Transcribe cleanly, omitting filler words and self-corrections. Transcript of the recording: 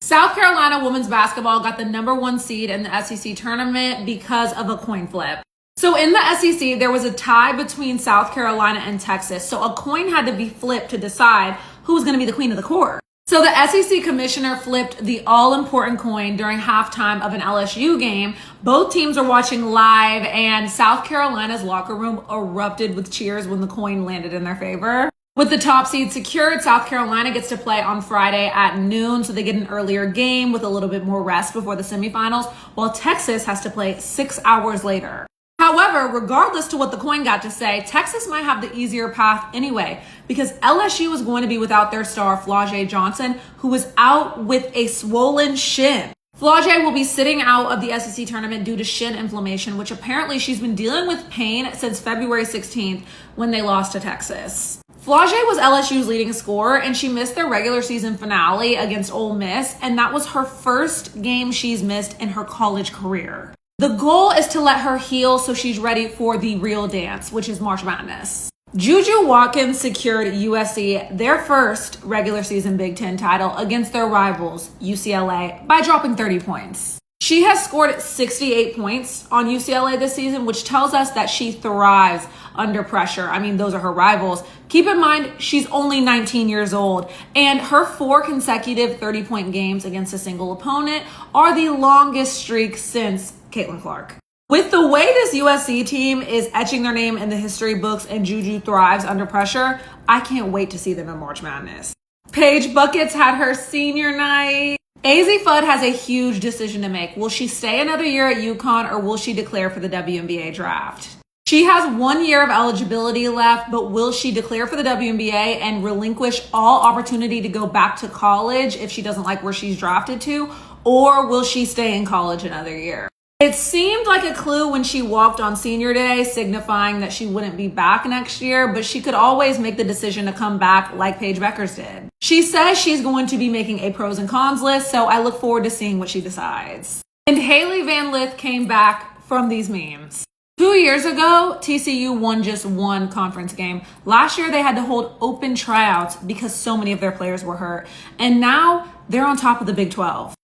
South Carolina women's basketball got the #1 seed in the SEC tournament because of a coin flip. So in the SEC, there was a tie between South Carolina and Texas. So a coin had to be flipped to decide who was going to be the queen of the court. So the SEC commissioner flipped the all-important coin during halftime of an LSU game. Both teams were watching live, and South Carolina's locker room erupted with cheers when the coin landed in their favor. With the top seed secured, South Carolina gets to play on Friday at noon, so they get an earlier game with a little bit more rest before the semifinals, while Texas has to play 6 hours later. However, regardless to what the coin got to say, Texas might have the easier path anyway, because LSU is going to be without their star, Flau'jae Johnson, who was out with a swollen shin. Flau'jae will be sitting out of the SEC tournament due to shin inflammation, which apparently she's been dealing with pain since February 16th when they lost to Texas. Flau'jae was LSU's leading scorer, and she missed their regular season finale against Ole Miss, and that was her first game she's missed in her college career. The goal is to let her heal so she's ready for the real dance, which is March Madness. Juju Watkins secured USC their first regular season Big Ten title against their rivals, UCLA, by dropping 30 points. She has scored 68 points on UCLA this season, which tells us that she thrives under pressure. I mean, those are her rivals. Keep in mind, she's only 19 years old, and her 4 consecutive 30-point games against a single opponent are the longest streak since Caitlin Clark. With the way this USC team is etching their name in the history books and Juju thrives under pressure, I can't wait to see them in March Madness. Paige Buckets had her senior night. AZ Fudd has a huge decision to make. Will she stay another year at UCONN, or will she declare for the WNBA draft? She has 1 year of eligibility left, but will she declare for the WNBA and relinquish all opportunity to go back to college if she doesn't like where she's drafted to, or will she stay in college another year? It seemed like a clue when she walked on senior day, signifying that she wouldn't be back next year, but she could always make the decision to come back like Paige Buckets did. She says she's going to be making a pros and cons list, so I look forward to seeing what she decides. And Hailey Van Lith came back from these memes. 2 years ago, TCU won just one conference game. Last year, they had to hold open tryouts because so many of their players were hurt. And now they're on top of the Big 12.